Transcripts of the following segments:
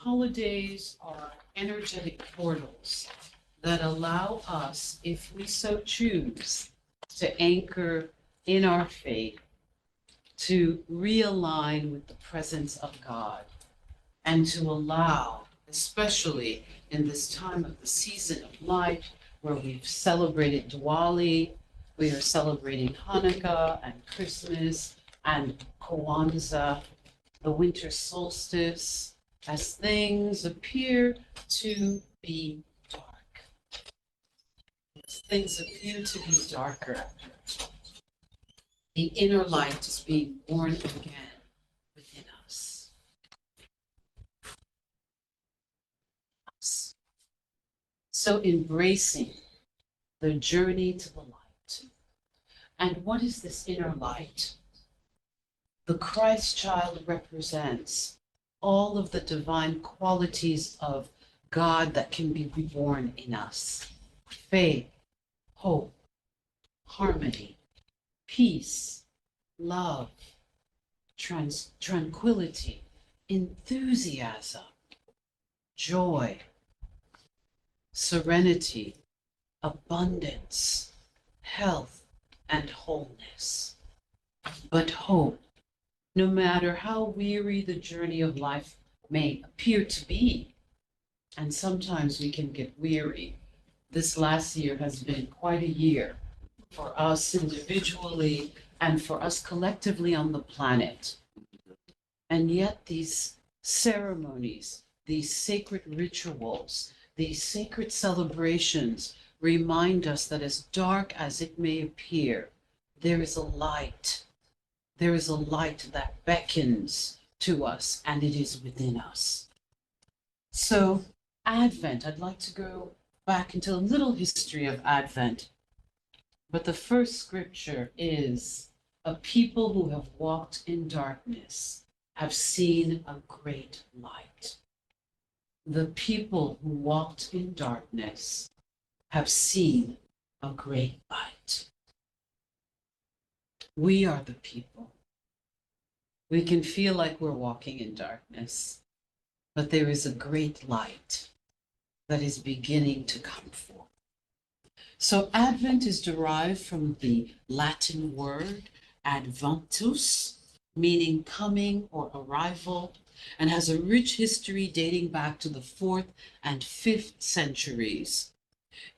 Holidays are energetic portals that allow us, if we so choose, to anchor in our faith, to realign with the presence of God, and to allow, especially in this time of the season of life where we've celebrated Diwali, we are celebrating Hanukkah and Christmas and Kwanzaa, the winter solstice, as things appear to be dark. As things appear to be darker, the inner light is being born again within us. So embracing the journey to the light. And what is this inner light? The Christ child represents all of the divine qualities of God that can be reborn in us. Faith, hope, harmony, peace, love, tranquility, enthusiasm, joy, serenity, abundance, health, and wholeness. But hope, no matter how weary the journey of life may appear to be, and sometimes we can get weary. This last year has been quite a year for us individually and for us collectively on the planet. And yet these ceremonies, these sacred rituals, these sacred celebrations remind us that as dark as it may appear, there is a light. There is a light that beckons to us, and it is within us. So, Advent, I'd like to go back into a little history of Advent. But the first scripture is, a people who have walked in darkness have seen a great light. The people who walked in darkness have seen a great light. We are the people. We can feel like we're walking in darkness, but there is a great light that is beginning to come forth. So Advent is derived from the Latin word adventus, meaning coming or arrival, and has a rich history dating back to the 4th and 5th centuries.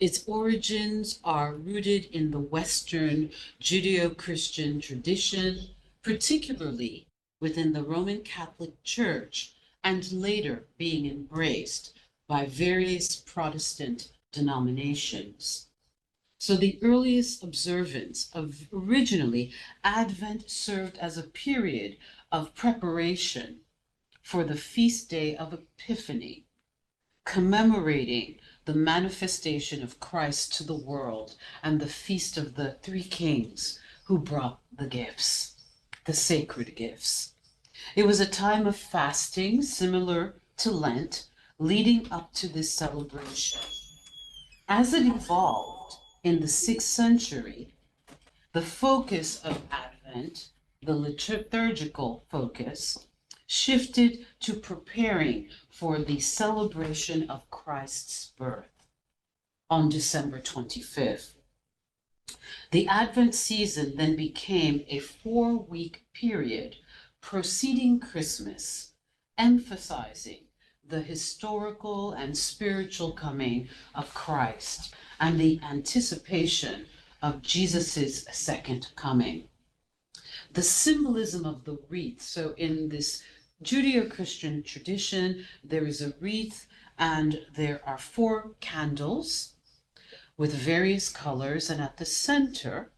Its origins are rooted in the Western Judeo-Christian tradition, particularly within the Roman Catholic Church, and later being embraced by various Protestant denominations. So the earliest observance of originally, Advent served as a period of preparation for the feast day of Epiphany, commemorating the manifestation of Christ to the world and the feast of the three kings who brought the gifts, the sacred gifts. It was a time of fasting similar to Lent, leading up to this celebration. As it evolved in the 6th century, the focus of Advent, the liturgical focus, shifted to preparing for the celebration of Christ's birth on December 25th. The Advent season then became a 4-week period preceding Christmas, emphasizing the historical and spiritual coming of Christ and the anticipation of Jesus' second coming. The symbolism of the wreath. So in this Judeo-Christian tradition, there is a wreath and there are 4 candles with various colors, and at the center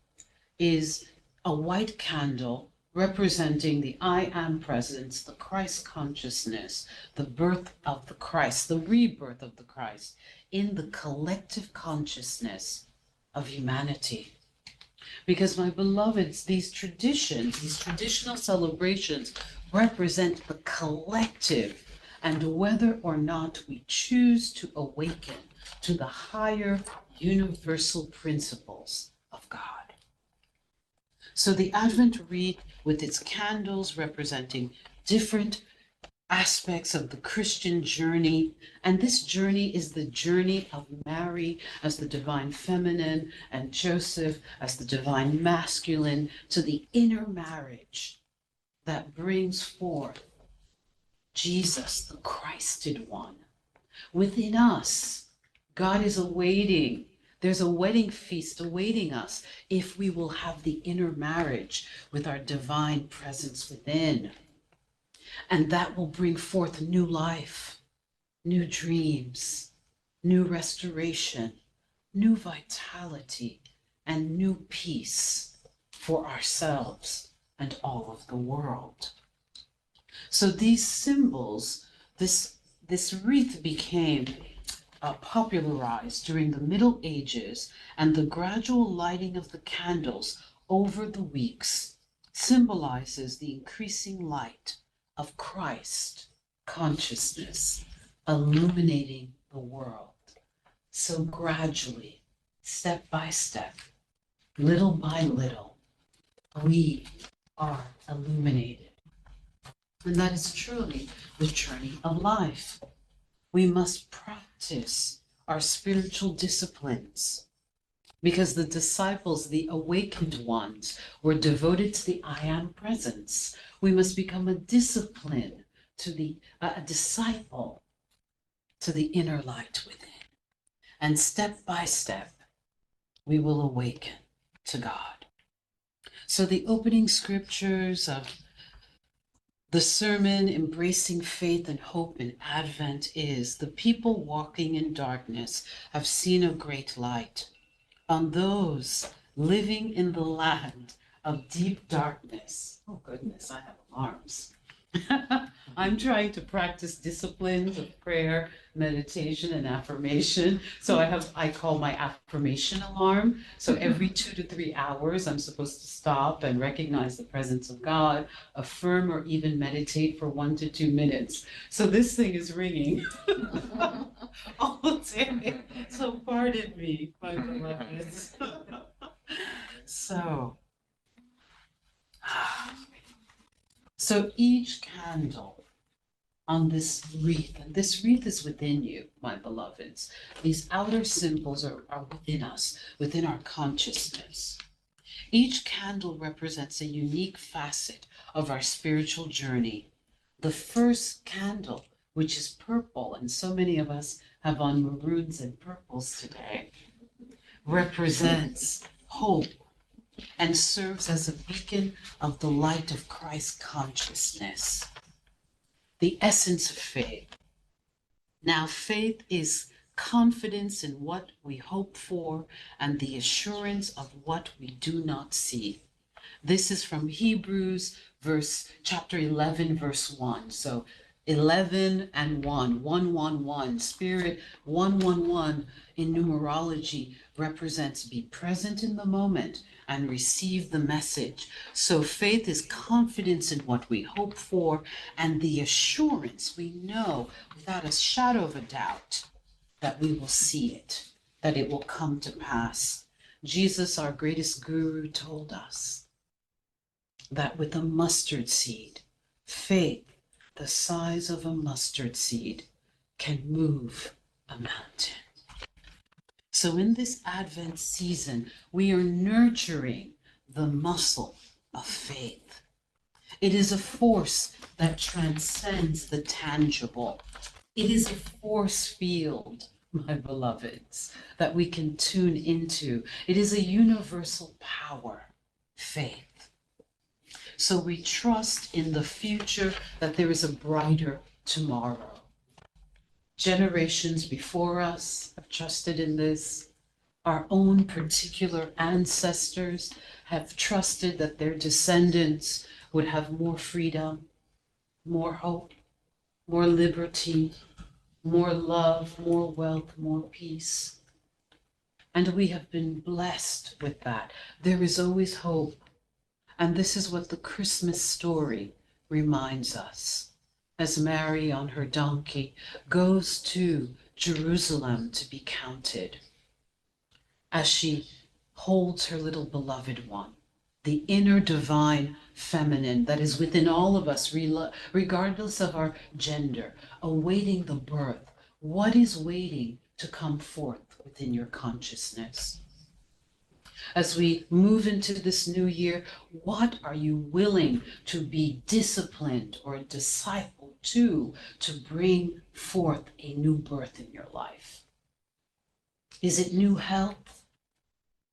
is a white candle representing the I am presence, the Christ consciousness, the birth of the Christ, the rebirth of the Christ in the collective consciousness of humanity. Because, my beloveds, these traditions, these traditional celebrations represent the collective, and whether or not we choose to awaken to the higher universal principles of God. So the Advent wreath with its candles representing different aspects of the Christian journey. And this journey is the journey of Mary as the divine feminine and Joseph as the divine masculine to the inner marriage that brings forth Jesus, the Christed one. Within us, God is awaiting. There's a wedding feast awaiting us if we will have the inner marriage with our divine presence within. And that will bring forth new life, new dreams, new restoration, new vitality, and new peace for ourselves and all of the world. So these symbols, this wreath became popularized during the Middle Ages, and the gradual lighting of the candles over the weeks symbolizes the increasing light of Christ consciousness illuminating the world. So gradually, step by step, little by little, we are illuminated. And that is truly the journey of life. We must practice our spiritual disciplines because the disciples, the awakened ones, were devoted to the I am presence. We must become a discipline to a disciple to the inner light within. And step by step, we will awaken to God. So the opening scriptures of the sermon, Embracing Faith and Hope in Advent, is the people walking in darkness have seen a great light. On those living in the land of deep darkness. Oh goodness, I have alarms. I'm trying to practice disciplines of prayer, meditation, and affirmation. So I call my affirmation alarm. So every 2 to 3 hours, I'm supposed to stop and recognize the presence of God, affirm or even meditate for 1 to 2 minutes. So this thing is ringing all day. So pardon me, my beloveds. So each candle on this wreath, and this wreath is within you, my beloveds. These outer symbols are within us, within our consciousness. Each candle represents a unique facet of our spiritual journey. The first candle, which is purple, and so many of us have on maroons and purples today, represents hope and serves as a beacon of the light of Christ consciousness. The essence of faith. Now, faith is confidence in what we hope for and the assurance of what we do not see. This is from Hebrews chapter 11, verse 1. So 11 and 1, 1, 1, 1. Spirit 1, 1, 1 in numerology represents be present in the moment and receive the message. So faith is confidence in what we hope for and the assurance we know without a shadow of a doubt that we will see it, that it will come to pass. Jesus, our greatest guru, told us that with a mustard seed, faith the size of a mustard seed can move a mountain. So in this Advent season, we are nurturing the muscle of faith. It is a force that transcends the tangible. It is a force field, my beloveds, that we can tune into. It is a universal power, faith. So we trust in the future that there is a brighter tomorrow. Generations before us have trusted in this. Our own particular ancestors have trusted that their descendants would have more freedom, more hope, more liberty, more love, more wealth, more peace. And we have been blessed with that. There is always hope. And this is what the Christmas story reminds us. As Mary on her donkey goes to Jerusalem to be counted, as she holds her little beloved one, the inner divine feminine that is within all of us, regardless of our gender, awaiting the birth. What is waiting to come forth within your consciousness? As we move into this new year, what are you willing to be disciplined or a disciple to bring forth a new birth in your life? Is it new health?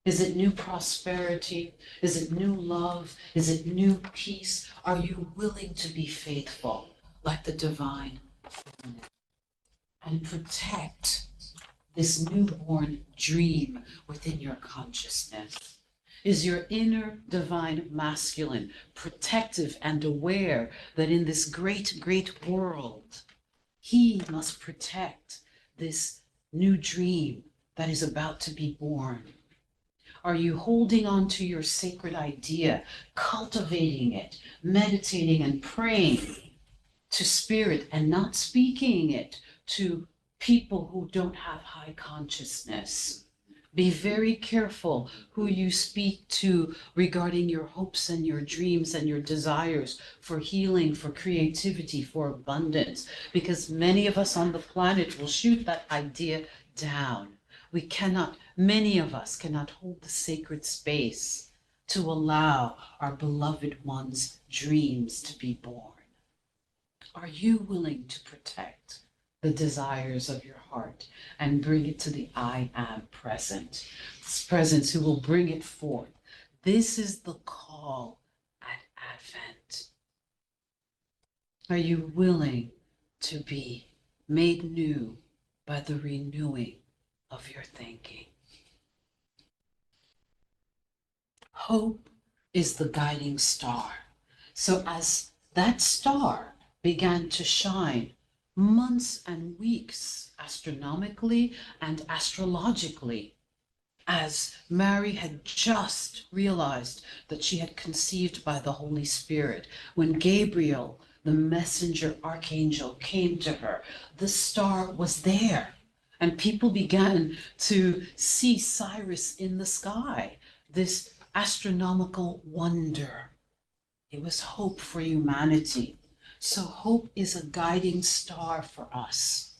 Is it new prosperity? Is it new love? Is it new peace? Are you willing to be faithful like the divine and protect this newborn dream within your consciousness? Is your inner divine masculine protective and aware that in this great, great world, he must protect this new dream that is about to be born? Are you holding on to your sacred idea, cultivating it, meditating and praying to spirit and not speaking it to people who don't have high consciousness? Be very careful who you speak to regarding your hopes and your dreams and your desires for healing, for creativity, for abundance, because many of us on the planet will shoot that idea down. Many of us cannot hold the sacred space to allow our beloved one's dreams to be born. Are you willing to protect the desires of your heart and bring it to the I am present? This presence who will bring it forth. This is the call at Advent. Are you willing to be made new by the renewing of your thinking? Hope is the guiding star. So as that star began to shine, months and weeks astronomically and astrologically, as Mary had just realized that she had conceived by the Holy Spirit, when Gabriel, the messenger archangel, came to her, the star was there. And people began to see Cyrus in the sky, this astronomical wonder. It was hope for humanity. So hope is a guiding star for us.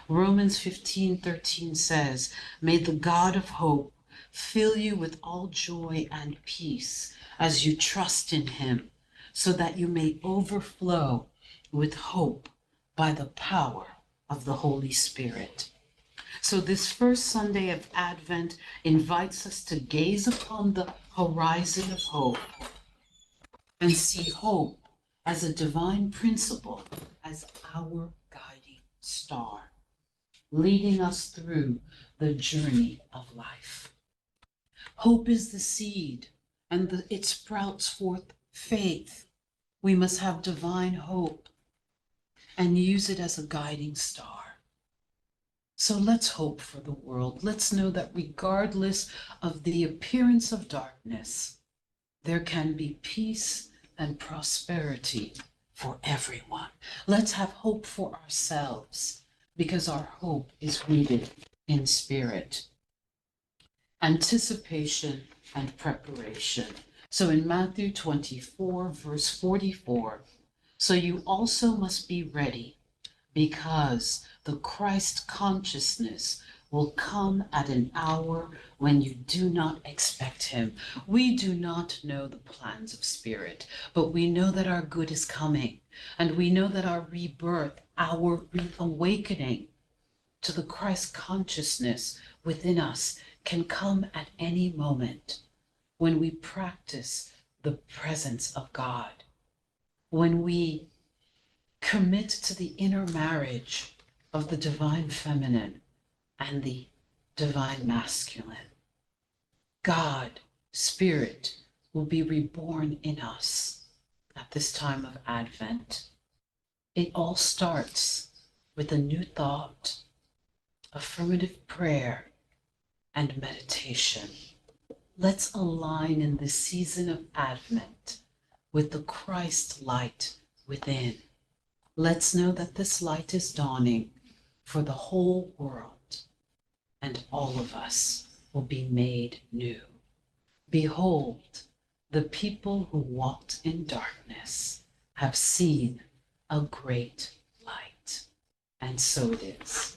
Romans 15:13 says, "May the God of hope fill you with all joy and peace as you trust in him, so that you may overflow with hope by the power of the Holy Spirit." So this first Sunday of Advent invites us to gaze upon the horizon of hope and see hope as a divine principle, as our guiding star, leading us through the journey of life. Hope is the seed, and it sprouts forth faith. We must have divine hope and use it as a guiding star. So let's hope for the world. Let's know that regardless of the appearance of darkness, there can be peace and prosperity for everyone. Let's have hope for ourselves, because our hope is rooted in spirit. Anticipation and preparation. So in Matthew 24, verse 44, "So you also must be ready, because the Christ consciousness will come at an hour when you do not expect him." We do not know the plans of spirit, but we know that our good is coming, and we know that our rebirth, our reawakening to the Christ consciousness within us can come at any moment when we practice the presence of God, when we commit to the inner marriage of the divine feminine and the divine masculine. God, Spirit, will be reborn in us at this time of Advent. It all starts with a new thought, affirmative prayer, and meditation. Let's align in this season of Advent with the Christ light within. Let's know that this light is dawning for the whole world, and all of us will be made new. Behold, The people who walked in darkness have seen a great light. And so it is.